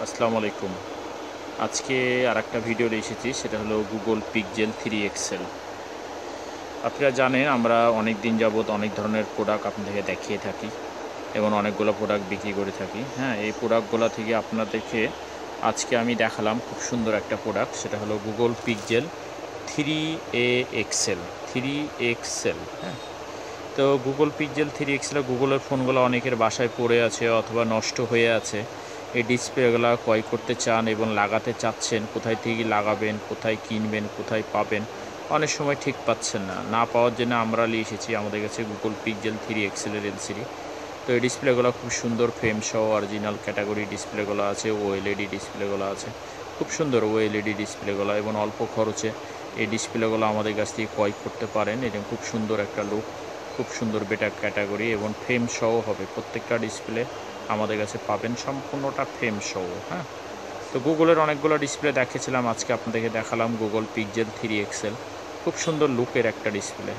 আসসালামু আলাইকুম। আজকে আরেকটা ভিডিও নিয়ে এসেছি, সেটা হলো গুগল পিক্সেল 3 এক্সেল। আপনারা জানেন আমরা অনেক দিন যাবত অনেক ধরনের প্রোডাক্ট আপনাদেরকে দেখিয়ে থাকি এবং অনেকগুলো প্রোডাক্ট বিক্রি করে থাকি। এই প্রোডাক্টগুলো থেকে আপনাদেরকে আজকে আমি দেখালাম খুব সুন্দর একটা প্রোডাক্ট, সেটা হলো Google Pixel 3A XL 3 XL. তো গুগল পিক্সেল 3 এক্সেল গুগলের ফোনগুলো অনেকের বাসায় পড়ে আছে অথবা নষ্ট হয়ে আছে। এই ডিসপ্লেগুলো ক্রয় করতে চান এবং লাগাতে চাচ্ছেন, কোথায় থেকে লাগাবেন, কোথায় কিনবেন, কোথায় পাবেন, অনেক সময় ঠিক পাচ্ছেন না পাওয়ার জন্য আমরা নিয়ে এসেছি আমাদের কাছে গুগল পিক্সেল 3 এক্সেলের এলসিডি। তো এই ডিসপ্লেগুলো খুব সুন্দর, ফ্রেম সহ অরিজিনাল ক্যাটাগরি ডিসপ্লেগুলো আছে, ওএলইডি ডিসপ্লেগুলো আছে, খুব সুন্দর ওএলইডি ডিসপ্লেগুলো, এবং অল্প খরচে এই ডিসপ্লেগুলো আমাদের কাছ থেকে ক্রয় করতে পারেন। এটা খুব সুন্দর একটা লুক, খুব সুন্দর বেটা ক্যাটাগরি এবং ফ্রেম সহ হবে। প্রত্যেকটা ডিসপ্লে আমাদের কাছে পাবেন সম্পূর্ণটা ফ্রেম সহ। তো গুগলের অনেকগুলো ডিসপ্লে দেখেছিলাম, আজকে আপনাদেরকে দেখালাম গুগল পিক্সেল 3 এক্সেল। খুব সুন্দর লুকের একটা ডিসপ্লে।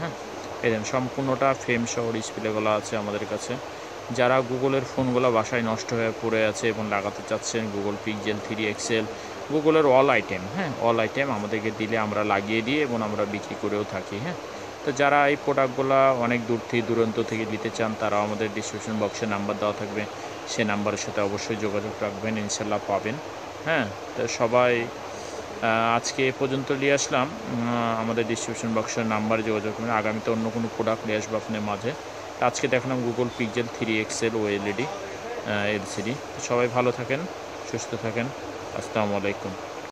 এই সম্পূর্ণটা ফ্রেম সহ ডিসপ্লেগুলো আছে আমাদের কাছে। যারা গুগলের ফোনগুলো বাসায় নষ্ট হয়ে পড়ে আছে এবং লাগাতে চাচ্ছেন, গুগল পিক্সেল 3 এক্সেল গুগলের অল আইটেম আমাদেরকে দিলে আমরা লাগিয়ে দিই এবং আমরা বিক্রি করেও থাকি। তো যারা এই প্রোডাক্টগুলো অনেক দূরান্ত থেকে নিতে চান, তারা আমাদের ডিসক্রিপশন বক্সে নাম্বার দেওয়া থাকবে, সে নাম্বারের সাথে অবশ্যই যোগাযোগ রাখবেন, ইনশাল্লাহ পাবেন। তো সবাই আজকে এ পর্যন্ত নিয়ে আসলাম। আমাদের ডিসক্রিপশন বক্সের নাম্বারে যোগাযোগ করবেন। আগামীতে অন্য কোনো প্রোডাক্ট নিয়ে আসবো আপনার মাঝে। আজকে দেখলাম Google Pixel 3 XL OLED LCD. সবাই ভালো থাকেন, সুস্থ থাকেন। আসসালামু আলাইকুম।